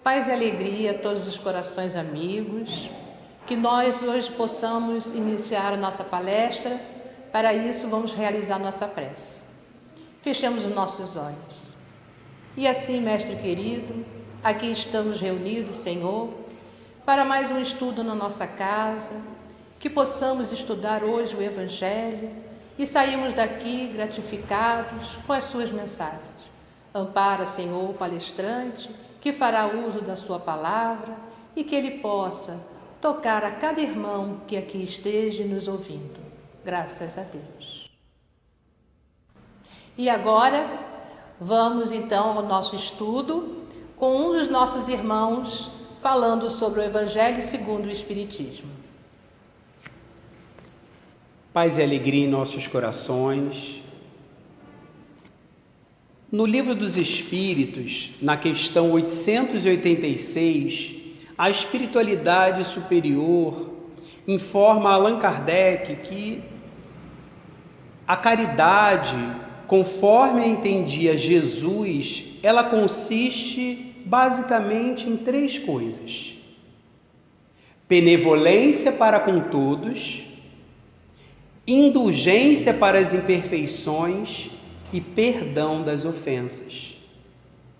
Paz e alegria a todos os corações amigos, que nós hoje possamos iniciar a nossa palestra. Para isso, vamos realizar nossa prece. Fechemos os nossos olhos. E assim, Mestre querido, aqui estamos reunidos, Senhor, para mais um estudo na nossa casa, que possamos estudar hoje o Evangelho e sairmos daqui gratificados com as suas mensagens. Ampara, Senhor, o palestrante, que fará uso da sua palavra e que ele possa tocar a cada irmão que aqui esteja nos ouvindo. Graças a Deus. E agora, vamos então ao nosso estudo com um dos nossos irmãos falando sobre o Evangelho segundo o Espiritismo. Paz e alegria em nossos corações. No Livro dos Espíritos, na questão 886, a espiritualidade superior informa a Allan Kardec que a caridade, conforme a entendia Jesus, ela consiste basicamente em 3 coisas: benevolência para com todos, indulgência para as imperfeições e perdão das ofensas.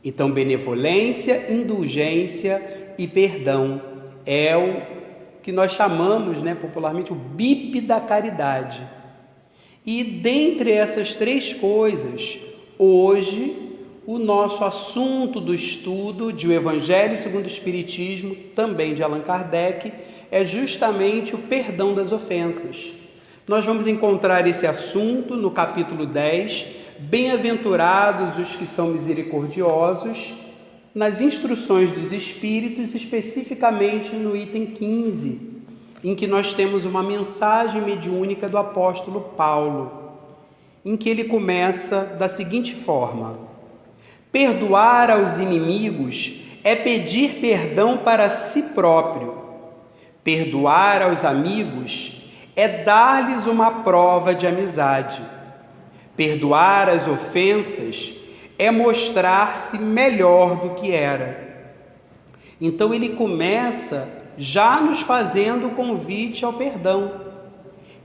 Então, benevolência, indulgência e perdão é o que nós chamamos, popularmente, o BIP da caridade. E dentre essas 3 coisas, hoje, o nosso assunto do estudo de O Evangelho segundo o Espiritismo, também de Allan Kardec, é justamente o perdão das ofensas. Nós vamos encontrar esse assunto no capítulo 10, Bem-aventurados os que são misericordiosos, nas instruções dos Espíritos, especificamente no item 15, em que nós temos uma mensagem mediúnica do apóstolo Paulo, em que ele começa da seguinte forma: perdoar aos inimigos é pedir perdão para si próprio. Perdoar aos amigos é dar-lhes uma prova de amizade. Perdoar as ofensas é mostrar-se melhor do que era. Então ele começa já nos fazendo o convite ao perdão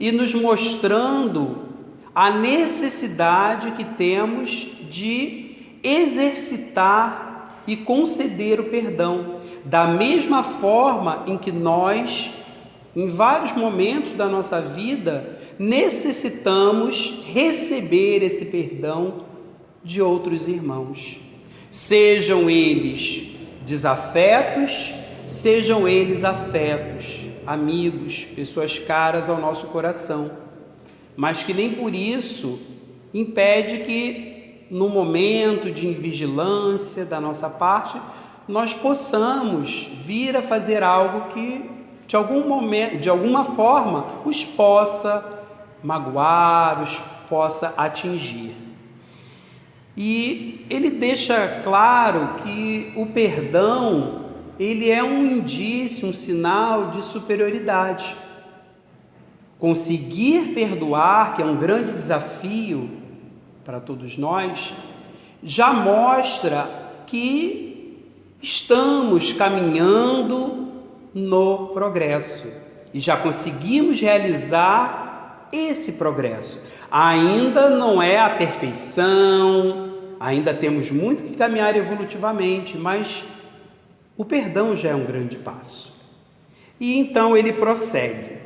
e nos mostrando a necessidade que temos de exercitar e conceder o perdão, da mesma forma em que nós, em vários momentos da nossa vida, necessitamos receber esse perdão de outros irmãos, sejam eles desafetos, sejam eles afetos, amigos, pessoas caras ao nosso coração, mas que nem por isso impede que, no momento de vigilância da nossa parte, nós possamos vir a fazer algo que, de alguma forma, os possa magoar, os possa atingir. E ele deixa claro que o perdão, ele é um indício, um sinal de superioridade. Conseguir perdoar, que é um grande desafio para todos nós, já mostra que estamos caminhando no progresso e já conseguimos realizar esse progresso. Ainda não é a perfeição, ainda temos muito que caminhar evolutivamente, mas o perdão já é um grande passo. E então ele prossegue: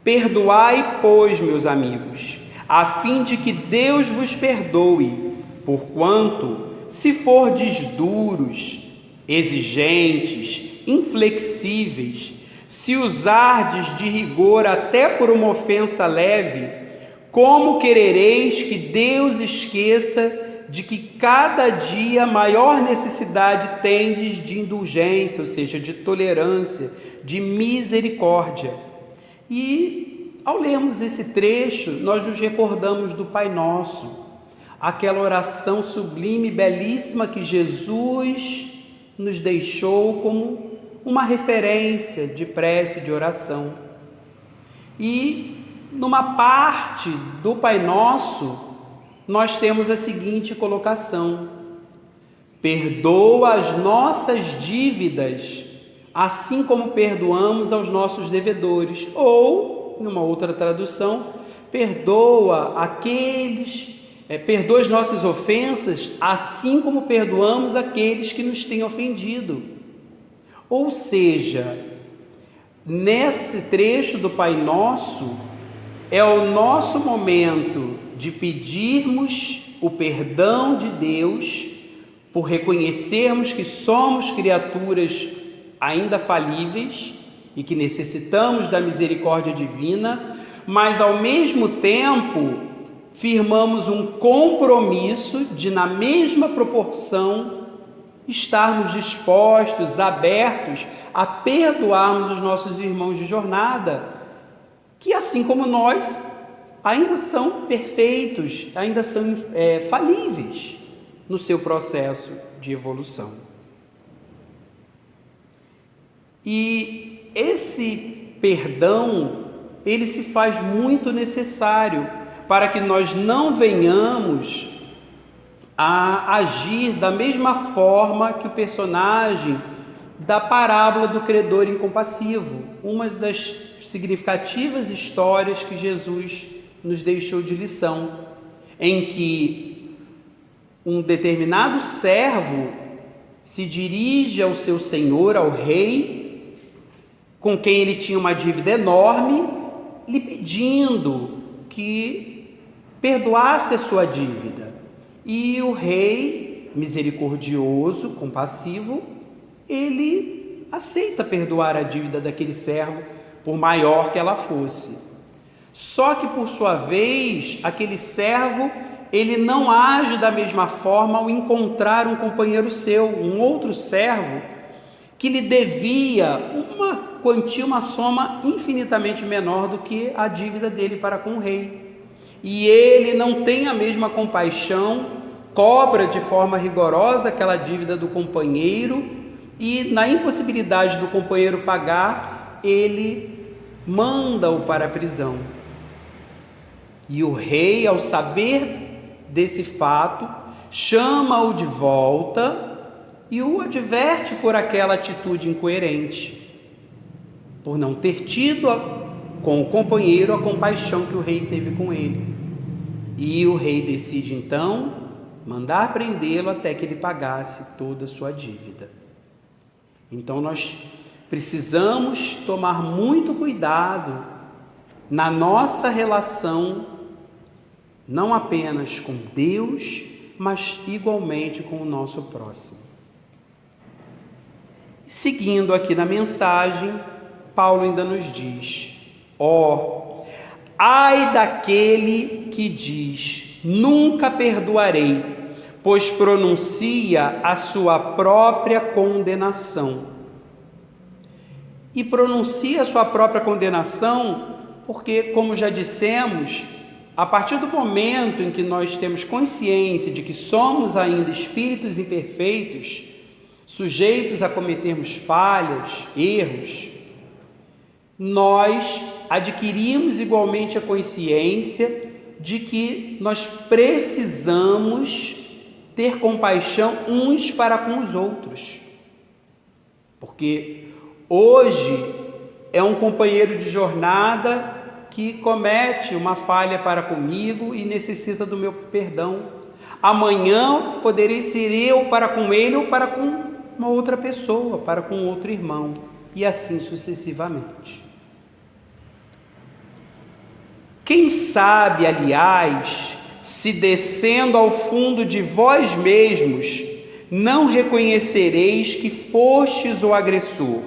perdoai, pois, meus amigos, a fim de que Deus vos perdoe, porquanto, se fordes duros, exigentes, inflexíveis, se usardes de rigor até por uma ofensa leve, como querereis que Deus esqueça de que cada dia maior necessidade tendes de indulgência, ou seja, de tolerância, de misericórdia? E ao lermos esse trecho, nós nos recordamos do Pai Nosso, aquela oração sublime e belíssima que Jesus nos deixou como uma referência de prece, de oração. E numa parte do Pai Nosso, nós temos a seguinte colocação: perdoa as nossas dívidas, assim como perdoamos aos nossos devedores. Ou, em uma outra tradução, perdoa as nossas ofensas, assim como perdoamos aqueles que nos têm ofendido. Ou seja, nesse trecho do Pai Nosso, é o nosso momento de pedirmos o perdão de Deus, por reconhecermos que somos criaturas ainda falíveis e que necessitamos da misericórdia divina, mas ao mesmo tempo firmamos um compromisso de, na mesma proporção, estarmos dispostos, abertos a perdoarmos os nossos irmãos de jornada, que assim como nós, ainda são perfeitos, ainda são falíveis no seu processo de evolução. E esse perdão, ele se faz muito necessário para que nós não venhamos a agir da mesma forma que o personagem da parábola do credor incompassivo, uma das significativas histórias que Jesus nos deixou de lição, em que um determinado servo se dirige ao seu senhor, ao rei, com quem ele tinha uma dívida enorme, lhe pedindo que perdoasse a sua dívida. E o rei, misericordioso, compassivo, ele aceita perdoar a dívida daquele servo, por maior que ela fosse. Só que, por sua vez, aquele servo, ele não age da mesma forma ao encontrar um companheiro seu, um outro servo, que lhe devia uma quantia, uma soma infinitamente menor do que a dívida dele para com o rei. E ele não tem a mesma compaixão, cobra de forma rigorosa aquela dívida do companheiro e, na impossibilidade do companheiro pagar, ele manda-o para a prisão. E o rei, ao saber desse fato, chama-o de volta e o adverte por aquela atitude incoerente, por não ter tido com o companheiro a compaixão que o rei teve com ele. E o rei decide então mandar prendê-lo até que ele pagasse toda a sua dívida. Então nós precisamos tomar muito cuidado na nossa relação, não apenas com Deus, mas igualmente com o nosso próximo. Seguindo aqui na mensagem, Paulo ainda nos diz: ai daquele que diz, nunca perdoarei, pois pronuncia a sua própria condenação. E pronuncia a sua própria condenação porque, como já dissemos, a partir do momento em que nós temos consciência de que somos ainda espíritos imperfeitos, sujeitos a cometermos falhas, erros, nós adquirimos igualmente a consciência de que nós precisamos ter compaixão uns para com os outros. Porque hoje é um companheiro de jornada que comete uma falha para comigo e necessita do meu perdão. Amanhã poderei ser eu para com ele ou para com uma outra pessoa, para com outro irmão, e assim sucessivamente. Quem sabe, aliás, se descendo ao fundo de vós mesmos, não reconhecereis que fostes o agressor?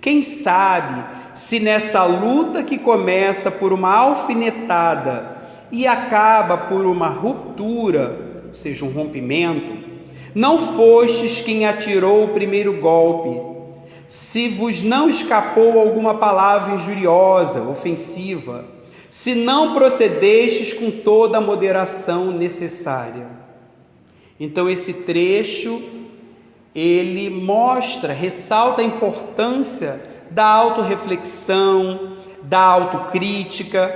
Quem sabe se nessa luta que começa por uma alfinetada e acaba por uma ruptura, ou seja, um rompimento, não fostes quem atirou o primeiro golpe, se vos não escapou alguma palavra injuriosa, ofensiva, se não procedestes com toda a moderação necessária. Então esse trecho, ele mostra, ressalta a importância da autorreflexão, da autocrítica,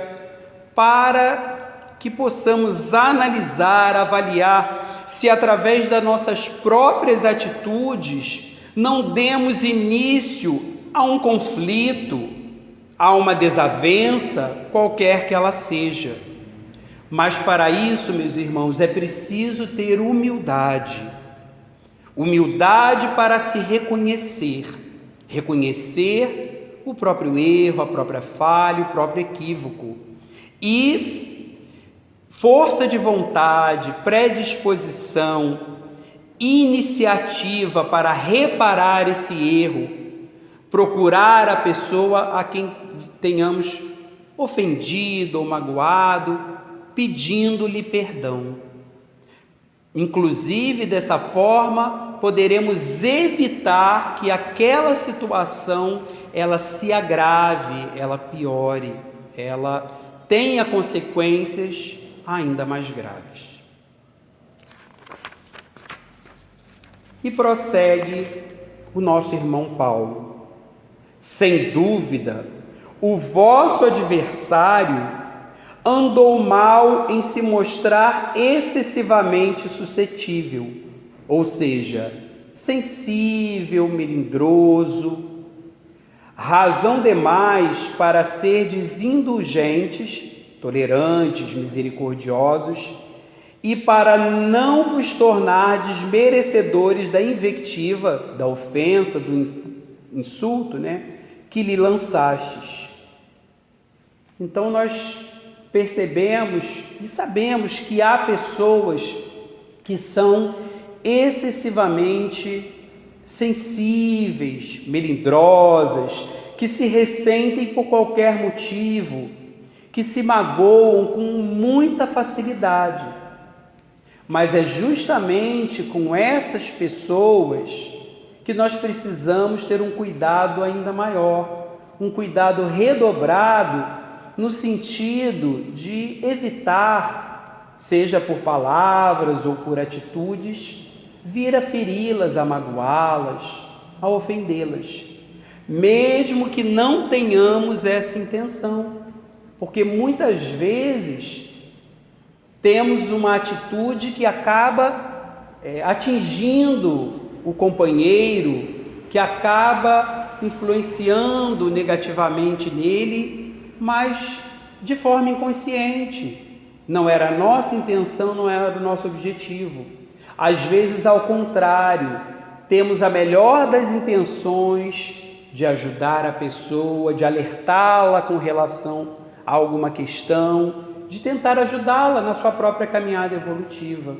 para que possamos analisar, avaliar se através das nossas próprias atitudes não demos início a um conflito, a uma desavença, qualquer que ela seja. Mas para isso, meus irmãos, é preciso ter humildade. Humildade para se reconhecer. Reconhecer o próprio erro, a própria falha, o próprio equívoco. E força de vontade, predisposição, iniciativa para reparar esse erro, procurar a pessoa a quem tenhamos ofendido ou magoado, pedindo-lhe perdão. Inclusive, dessa forma, poderemos evitar que aquela situação ela se agrave, ela piore, ela tenha consequências ainda mais graves. E prossegue o nosso irmão Paulo. Sem dúvida, o vosso adversário andou mal em se mostrar excessivamente suscetível, ou seja, sensível, melindroso, razão demais para serdes indulgentes, tolerantes, misericordiosos, e para não vos tornardes merecedores da invectiva, da ofensa, do insulto, que lhe lançastes. Então nós percebemos e sabemos que há pessoas que são excessivamente sensíveis, melindrosas, que se ressentem por qualquer motivo, que se magoam com muita facilidade. Mas é justamente com essas pessoas que nós precisamos ter um cuidado ainda maior, um cuidado redobrado, no sentido de evitar, seja por palavras ou por atitudes, vir a feri-las, a magoá-las, a ofendê-las, mesmo que não tenhamos essa intenção, porque muitas vezes temos uma atitude que acaba atingindo o companheiro, que acaba influenciando negativamente nele, mas de forma inconsciente. Não era a nossa intenção, não era o nosso objetivo. Às vezes, ao contrário, temos a melhor das intenções de ajudar a pessoa, de alertá-la com relação a alguma questão, de tentar ajudá-la na sua própria caminhada evolutiva.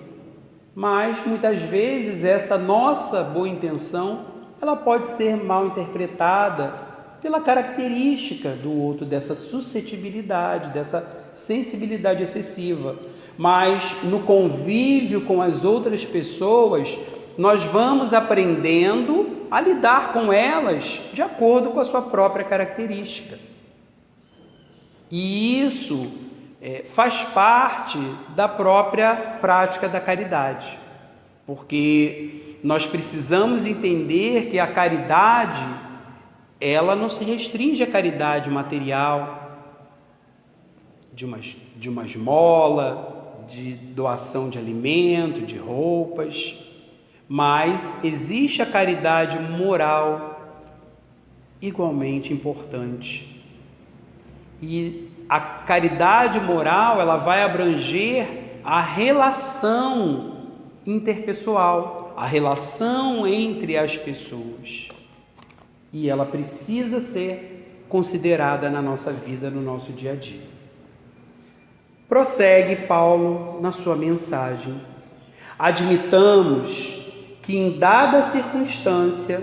Mas, muitas vezes, essa nossa boa intenção, ela pode ser mal interpretada pela característica do outro, dessa suscetibilidade, dessa sensibilidade excessiva. Mas no convívio com as outras pessoas, nós vamos aprendendo a lidar com elas de acordo com a sua própria característica. E isso faz parte da própria prática da caridade, porque nós precisamos entender que a caridade, ela não se restringe à caridade material, de uma esmola, de doação de alimento, de roupas, mas existe a caridade moral, igualmente importante. E a caridade moral, ela vai abranger a relação interpessoal, a relação entre as pessoas. E ela precisa ser considerada na nossa vida, no nosso dia a dia. Prossegue Paulo na sua mensagem. Admitamos que em dada circunstância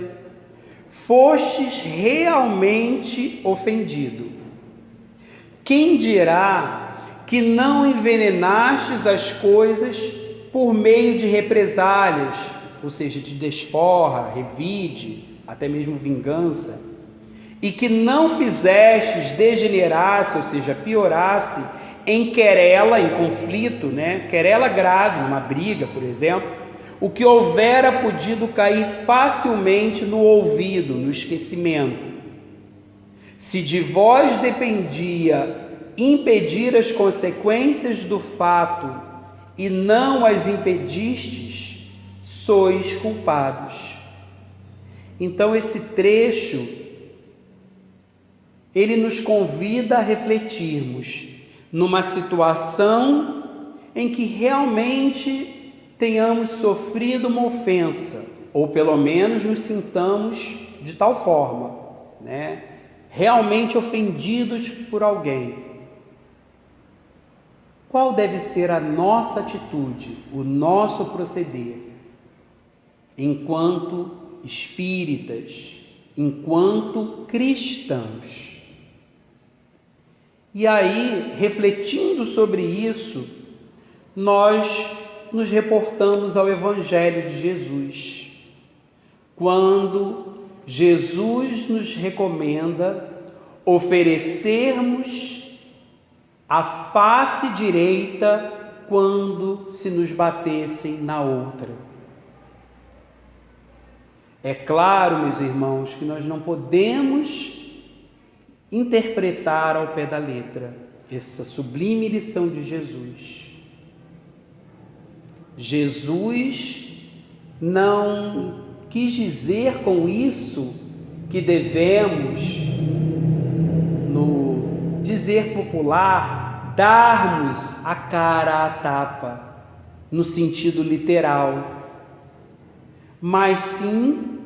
fostes realmente ofendido. Quem dirá que não envenenastes as coisas por meio de represálias, ou seja, de desforra, revide, até mesmo vingança, e que não fizestes degenerasse, ou seja, piorasse, em querela, em conflito, querela grave, numa briga, por exemplo, o que houvera podido cair facilmente no ouvido, no esquecimento. Se de vós dependia impedir as consequências do fato e não as impedistes, sois culpados. Então esse trecho, ele nos convida a refletirmos numa situação em que realmente tenhamos sofrido uma ofensa, ou pelo menos nos sintamos de tal forma, né? Realmente ofendidos por alguém. Qual deve ser a nossa atitude, o nosso proceder, enquanto espíritas, enquanto cristãos? E aí, refletindo sobre isso, nós nos reportamos ao Evangelho de Jesus, quando Jesus nos recomenda oferecermos a face direita quando se nos batessem na outra. É claro, meus irmãos, que nós não podemos interpretar ao pé da letra essa sublime lição de Jesus. Jesus não quis dizer com isso que devemos, no dizer popular, darmos a cara à tapa, no sentido literal, mas sim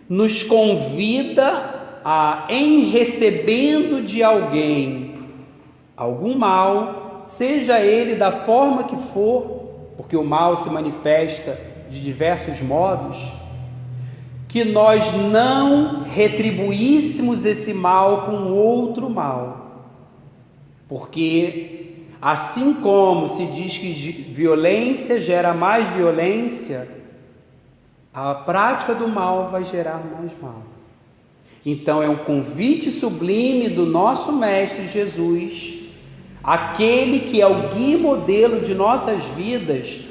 nos convida a, em recebendo de alguém algum mal, seja ele da forma que for, porque o mal se manifesta de diversos modos, que nós não retribuíssemos esse mal com outro mal. Porque assim como se diz que violência gera mais violência, a prática do mal vai gerar mais mal. Então é um convite sublime do nosso Mestre Jesus, aquele que é o guia e modelo de nossas vidas,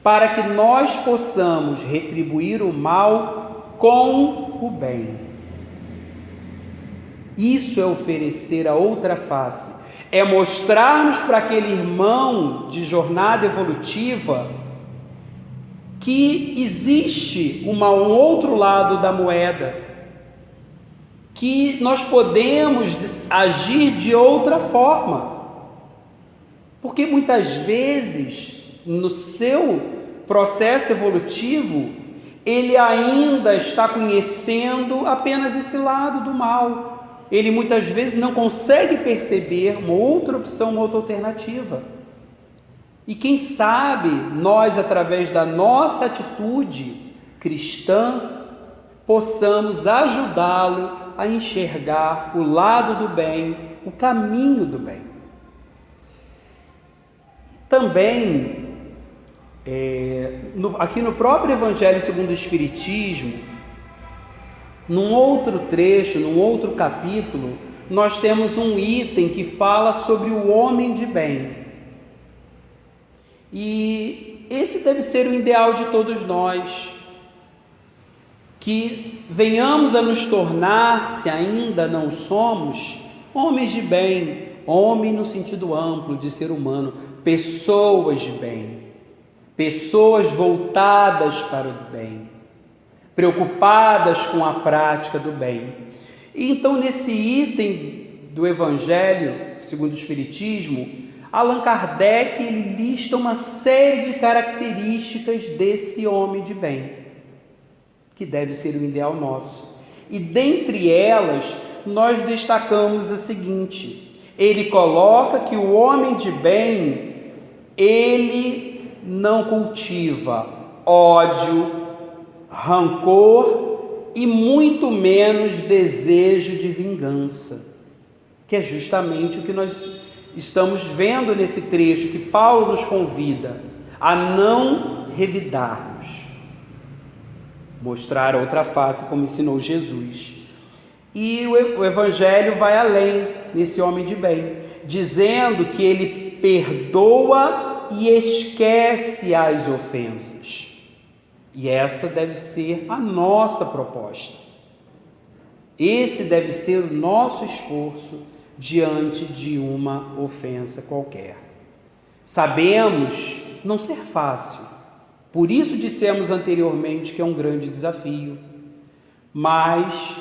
para que nós possamos retribuir o mal com o bem. Isso é oferecer a outra face, é mostrarmos para aquele irmão de jornada evolutiva que existe um outro lado da moeda, que nós podemos agir de outra forma, porque muitas vezes no seu processo evolutivo ele ainda está conhecendo apenas esse lado do mal. Ele muitas vezes não consegue perceber uma outra opção, uma outra alternativa. E quem sabe nós, através da nossa atitude cristã, possamos ajudá-lo a enxergar o lado do bem, o caminho do bem. Também, aqui no próprio Evangelho segundo o Espiritismo, num outro trecho, num outro capítulo, nós temos um item que fala sobre o homem de bem. E esse deve ser o ideal de todos nós, que venhamos a nos tornar, se ainda não somos, homens de bem, homem no sentido amplo de ser humano, pessoas de bem, pessoas voltadas para o bem, preocupadas com a prática do bem. E então, nesse item do Evangelho segundo o Espiritismo, Allan Kardec ele lista uma série de características desse homem de bem, que deve ser o ideal nosso. E dentre elas, nós destacamos a seguinte: ele coloca que o homem de bem, ele não cultiva ódio, rancor e muito menos desejo de vingança, que é justamente o que nós estamos vendo nesse trecho que Paulo nos convida a não revidarmos, mostrar a outra face como ensinou Jesus. E o Evangelho vai além nesse homem de bem, dizendo que ele perdoa e esquece as ofensas. E essa deve ser a nossa proposta. Esse deve ser o nosso esforço diante de uma ofensa qualquer. Sabemos não ser fácil. Por isso dissemos anteriormente que é um grande desafio. Mas,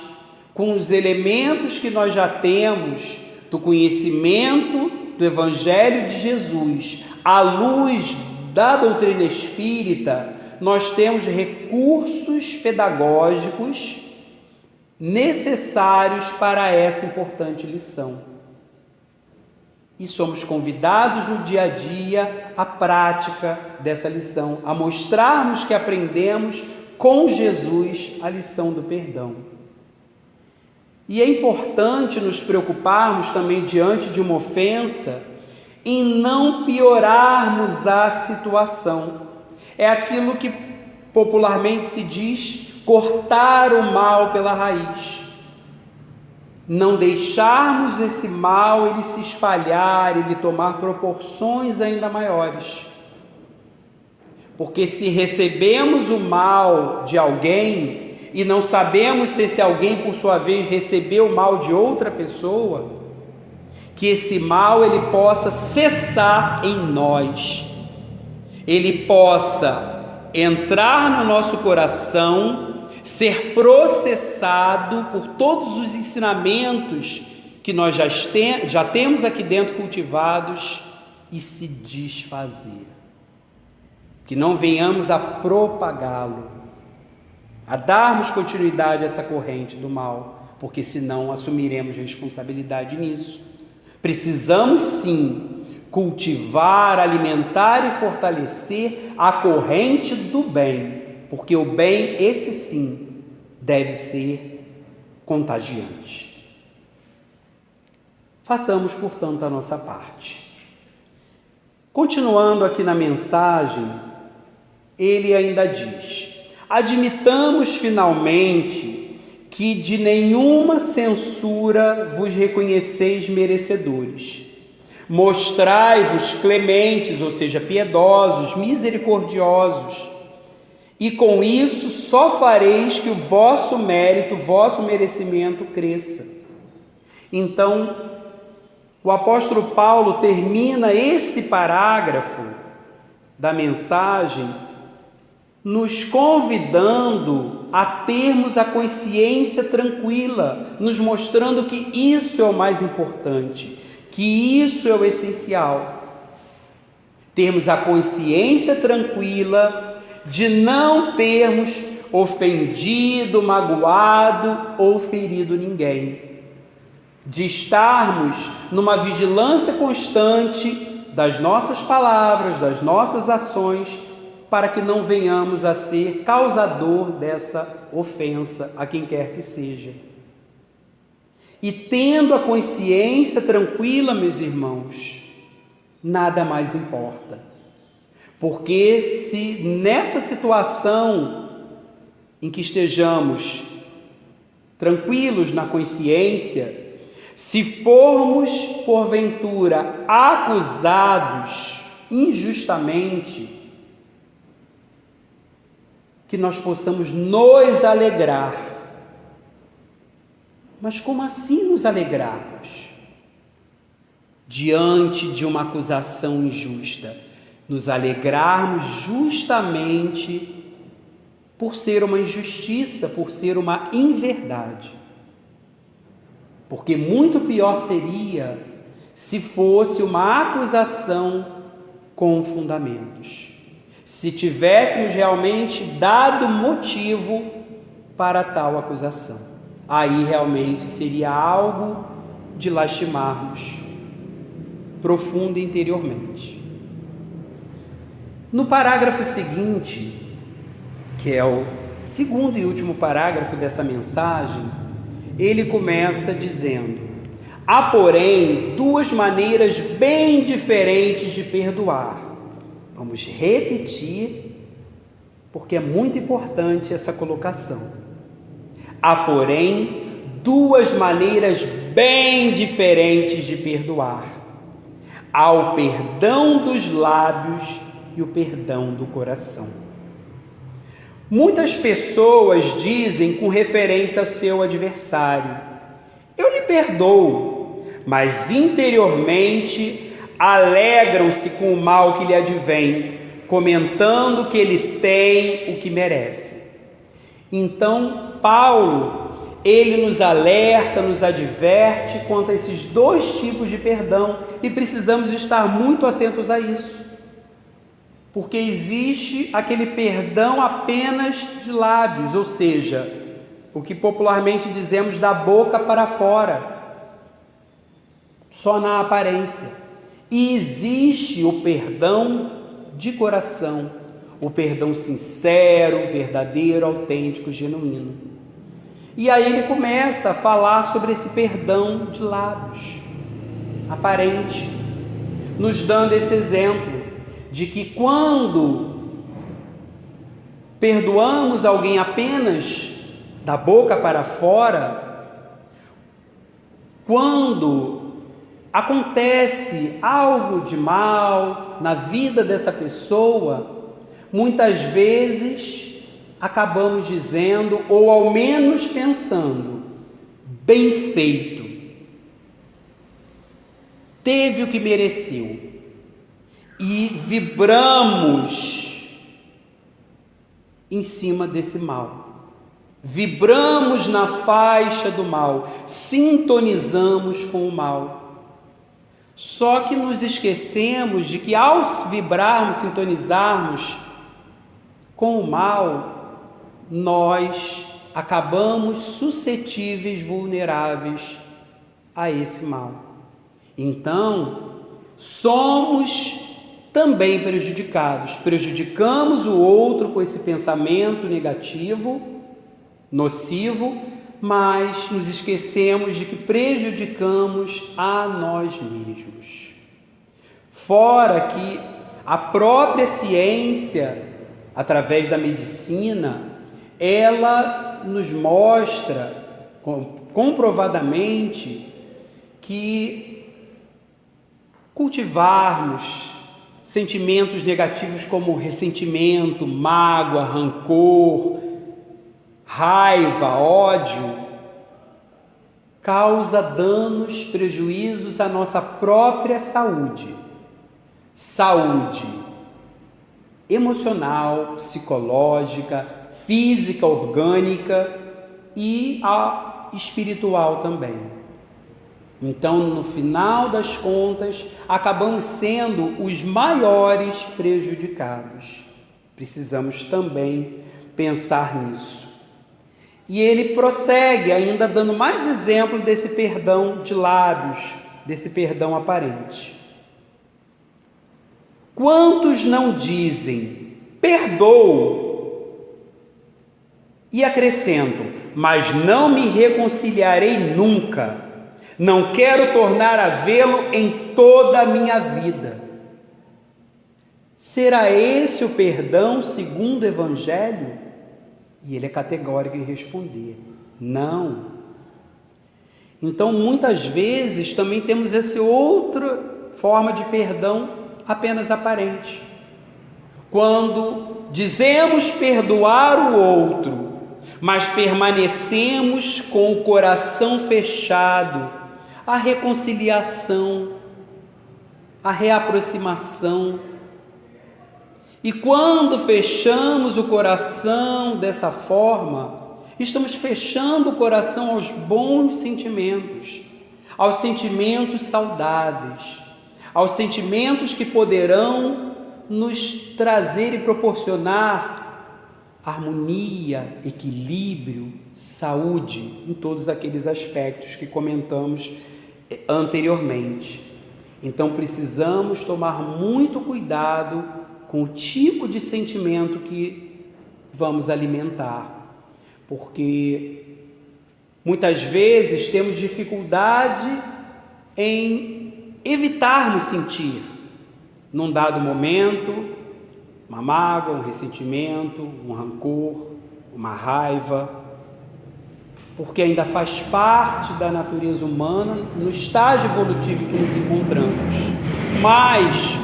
com os elementos que nós já temos do conhecimento do Evangelho de Jesus, à luz da doutrina espírita, nós temos recursos pedagógicos necessários para essa importante lição. E somos convidados no dia a dia à prática dessa lição, a mostrarmos que aprendemos com Jesus a lição do perdão. E é importante nos preocuparmos também diante de uma ofensa em não piorarmos a situação. É aquilo que popularmente se diz cortar o mal pela raiz. Não deixarmos esse mal ele se espalhar, ele tomar proporções ainda maiores. Porque se recebemos o mal de alguém e não sabemos se esse alguém, por sua vez, recebeu o mal de outra pessoa, que esse mal ele possa cessar em nós, ele possa entrar no nosso coração, ser processado por todos os ensinamentos que nós já temos aqui dentro cultivados e se desfazer. Que não venhamos a propagá-lo, a darmos continuidade a essa corrente do mal, porque senão assumiremos responsabilidade nisso. Precisamos sim cultivar, alimentar e fortalecer a corrente do bem, porque o bem, esse sim, deve ser contagiante. Façamos, portanto, a nossa parte. Continuando aqui na mensagem, ele ainda diz: admitamos finalmente que de nenhuma censura vos reconheceis merecedores. Mostrai-vos clementes, ou seja, piedosos, misericordiosos, e com isso só fareis que o vosso mérito, o vosso merecimento cresça. Então, o apóstolo Paulo termina esse parágrafo da mensagem nos convidando a termos a consciência tranquila, nos mostrando que isso é o mais importante, que isso é o essencial. Termos a consciência tranquila de não termos ofendido, magoado ou ferido ninguém, de estarmos numa vigilância constante das nossas palavras, das nossas ações, para que não venhamos a ser causador dessa ofensa a quem quer que seja. E tendo a consciência tranquila, meus irmãos, nada mais importa. Porque se nessa situação em que estejamos tranquilos na consciência, se formos porventura acusados injustamente, que nós possamos nos alegrar. Mas como assim nos alegrarmos? Diante de uma acusação injusta, nos alegrarmos justamente por ser uma injustiça, por ser uma inverdade. Porque muito pior seria se fosse uma acusação com fundamentos. Se tivéssemos realmente dado motivo para tal acusação, aí realmente seria algo de lastimarmos profundo interiormente. No parágrafo seguinte, que é o segundo e último parágrafo dessa mensagem, ele começa dizendo: há, porém, duas maneiras bem diferentes de perdoar. Vamos repetir, porque é muito importante essa colocação. Há, porém, duas maneiras bem diferentes de perdoar. Há o perdão dos lábios e o perdão do coração. Muitas pessoas dizem com referência ao seu adversário: eu lhe perdoo, mas interiormente alegram-se com o mal que lhe advém, comentando que ele tem o que merece. Então, Paulo, ele nos alerta, nos adverte quanto a esses dois tipos de perdão e precisamos estar muito atentos a isso. Porque existe aquele perdão apenas de lábios, ou seja, o que popularmente dizemos da boca para fora, só na aparência. E existe o perdão de coração, o perdão sincero, verdadeiro, autêntico, genuíno. E aí ele começa a falar sobre esse perdão de lábios, aparente, nos dando esse exemplo de que quando perdoamos alguém apenas da boca para fora, quando acontece algo de mal na vida dessa pessoa, muitas vezes acabamos dizendo, ou ao menos pensando, bem feito, teve o que mereceu. E vibramos em cima desse mal, vibramos na faixa do mal, sintonizamos com o mal. Só que nos esquecemos de que ao vibrarmos, sintonizarmos com o mal, nós acabamos suscetíveis, vulneráveis a esse mal. Então, somos também prejudicados, prejudicamos o outro com esse pensamento negativo, nocivo, mas nos esquecemos de que prejudicamos a nós mesmos. Fora que a própria ciência, através da medicina, ela nos mostra comprovadamente que cultivarmos sentimentos negativos como ressentimento, mágoa, rancor, raiva, ódio, causa danos, prejuízos à nossa própria saúde. Saúde emocional, psicológica, física, orgânica e a espiritual também. Então, no final das contas, acabamos sendo os maiores prejudicados. Precisamos também pensar nisso. E ele prossegue ainda dando mais exemplo desse perdão de lábios, desse perdão aparente. Quantos não dizem, perdoo, e acrescentam, mas não me reconciliarei nunca. Não quero tornar a vê-lo em toda a minha vida. Será esse o perdão segundo o Evangelho? E ele é categórico em responder, não. Então, muitas vezes, também temos essa outra forma de perdão apenas aparente. Quando dizemos perdoar o outro, mas permanecemos com o coração fechado, a reconciliação, a reaproximação. E quando fechamos o coração dessa forma, estamos fechando o coração aos bons sentimentos, aos sentimentos saudáveis, aos sentimentos que poderão nos trazer e proporcionar harmonia, equilíbrio, saúde, em todos aqueles aspectos que comentamos anteriormente. Então precisamos tomar muito cuidado com o tipo de sentimento que vamos alimentar, porque muitas vezes temos dificuldade em evitarmos sentir, num dado momento, uma mágoa, um ressentimento, um rancor, uma raiva, porque ainda faz parte da natureza humana no estágio evolutivo que nos encontramos. Mas,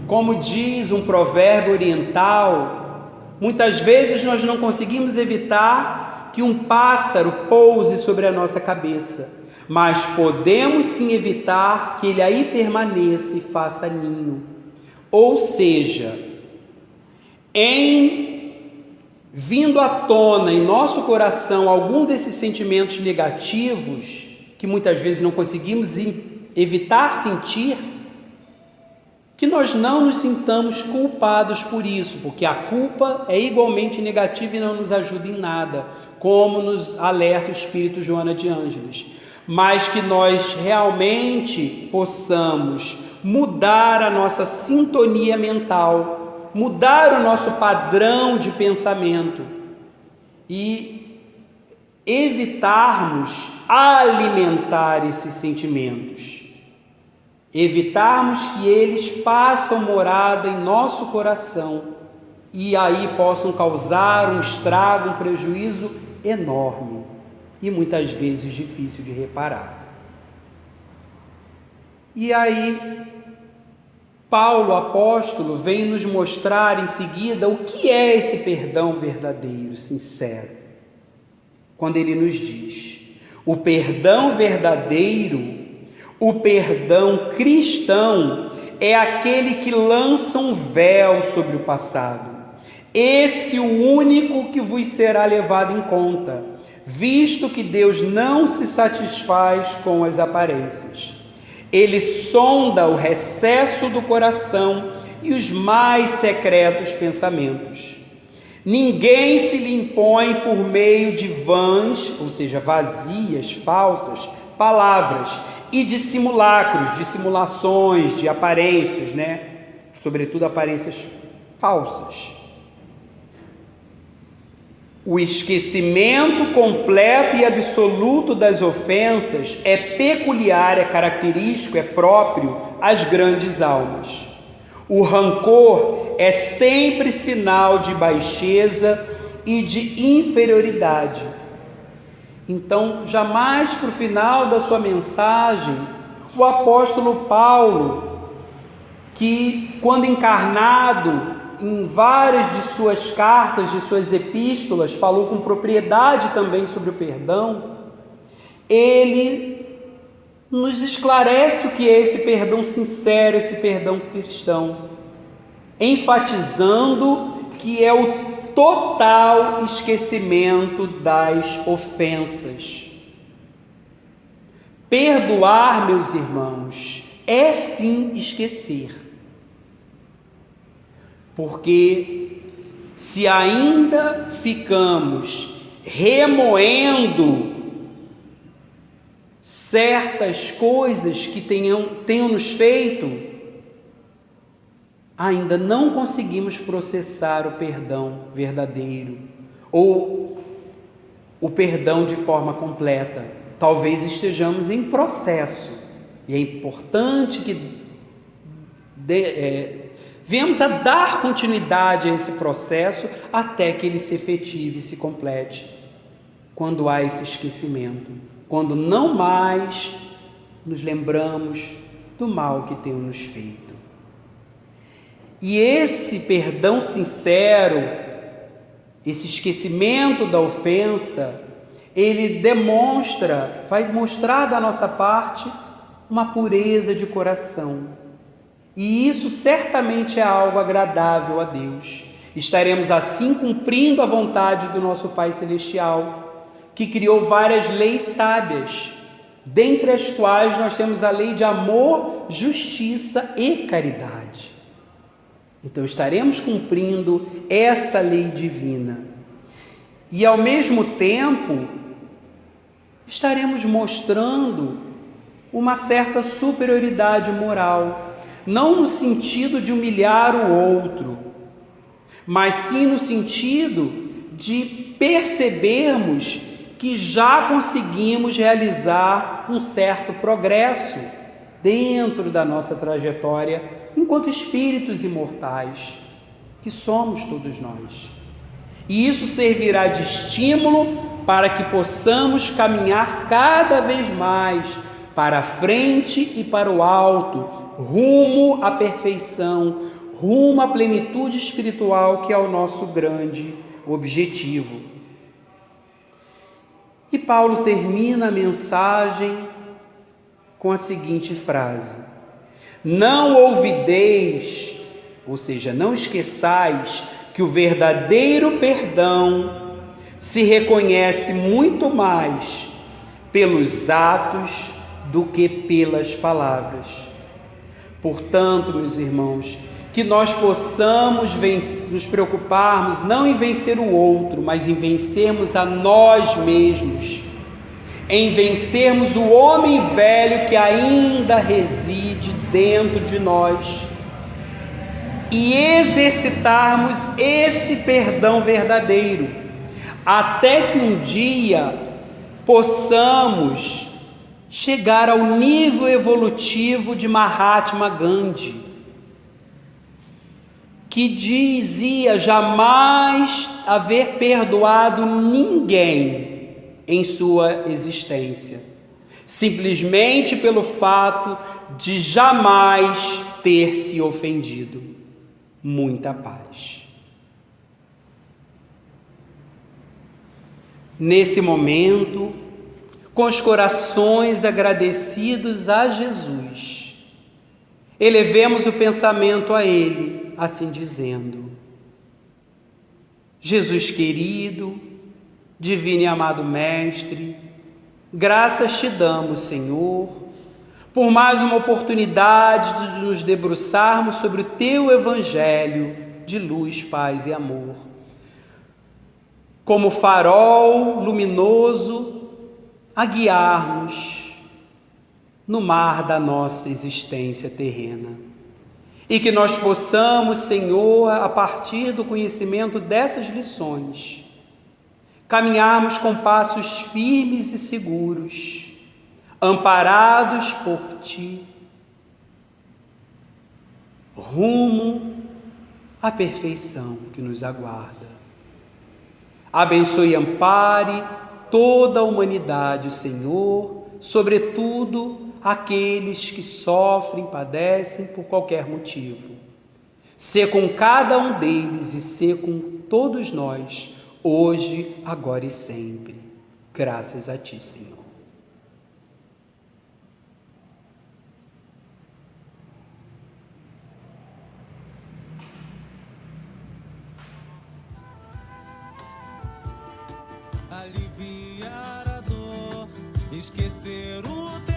como diz um provérbio oriental, muitas vezes nós não conseguimos evitar que um pássaro pouse sobre a nossa cabeça, mas podemos sim evitar que ele aí permaneça e faça ninho. Ou seja, em vindo à tona em nosso coração algum desses sentimentos negativos, que muitas vezes não conseguimos evitar sentir, que nós não nos sintamos culpados por isso, porque a culpa é igualmente negativa e não nos ajuda em nada, como nos alerta o Espírito Joana de Ângeles, mas que nós realmente possamos mudar a nossa sintonia mental, mudar o nosso padrão de pensamento e evitarmos alimentar esses sentimentos, evitarmos que eles façam morada em nosso coração e aí possam causar um estrago, um prejuízo enorme e muitas vezes difícil de reparar. E aí Paulo, apóstolo, vem nos mostrar em seguida o que é esse perdão verdadeiro, sincero, quando ele nos diz: o perdão verdadeiro, o perdão cristão, é aquele que lança um véu sobre o passado. Esse o único que vos será levado em conta, visto que Deus não se satisfaz com as aparências. Ele sonda o recesso do coração e os mais secretos pensamentos. Ninguém se lhe impõe por meio de vãs, ou seja, vazias, falsas, palavras e de simulacros, de simulações, de aparências, Sobretudo aparências falsas. O esquecimento completo e absoluto das ofensas é peculiar, é característico, é próprio às grandes almas. O rancor é sempre sinal de baixeza e de inferioridade. Então, jamais para o final da sua mensagem, o apóstolo Paulo, que quando encarnado, em várias de suas cartas, de suas epístolas, falou com propriedade também sobre o perdão, ele nos esclarece o que é esse perdão sincero, esse perdão cristão, enfatizando que é o total esquecimento das ofensas. Perdoar, meus irmãos, é sim esquecer. Porque se ainda ficamos remoendo certas coisas que tenham nos feito, ainda não conseguimos processar o perdão verdadeiro ou o perdão de forma completa. Talvez estejamos em processo e é importante que venhamos a dar continuidade a esse processo até que ele se efetive e se complete. Quando há esse esquecimento, quando não mais nos lembramos do mal que temos nos feito. E esse perdão sincero, esse esquecimento da ofensa, ele vai mostrar da nossa parte uma pureza de coração. E isso certamente é algo agradável a Deus. Estaremos assim cumprindo a vontade do nosso Pai Celestial, que criou várias leis sábias, dentre as quais nós temos a lei de amor, justiça e caridade. Então estaremos cumprindo essa lei divina. E ao mesmo tempo, estaremos mostrando uma certa superioridade moral, não no sentido de humilhar o outro, mas sim no sentido de percebermos que já conseguimos realizar um certo progresso dentro da nossa trajetória enquanto espíritos imortais, que somos todos nós. E isso servirá de estímulo para que possamos caminhar cada vez mais para a frente e para o alto, rumo à perfeição, rumo à plenitude espiritual, que é o nosso grande objetivo. E Paulo termina a mensagem com a seguinte frase: não olvideis, ou seja, não esqueçais, que o verdadeiro perdão se reconhece muito mais pelos atos do que pelas palavras. Portanto, meus irmãos, que nós possamos nos preocuparmos não em vencer o outro, mas em vencermos a nós mesmos, em vencermos o homem velho que ainda reside dentro de nós e exercitarmos esse perdão verdadeiro, até que um dia possamos chegar ao nível evolutivo de Mahatma Gandhi, que dizia jamais haver perdoado ninguém em sua existência, simplesmente pelo fato de jamais ter se ofendido. Muita paz. Nesse momento, com os corações agradecidos a Jesus, elevemos o pensamento a Ele, assim dizendo: Jesus querido, divino e amado Mestre, graças te damos, Senhor, por mais uma oportunidade de nos debruçarmos sobre o Teu Evangelho de luz, paz e amor. Como farol luminoso a guiar-nos no mar da nossa existência terrena. E que nós possamos, Senhor, a partir do conhecimento dessas lições, caminharmos com passos firmes e seguros, amparados por Ti, rumo à perfeição que nos aguarda. Abençoe e ampare toda a humanidade, Senhor, sobretudo aqueles que sofrem, padecem por qualquer motivo. Sê com cada um deles e sê com todos nós, hoje, agora e sempre. Graças a Ti, Senhor. Aliviar a dor, esquecer o tempo.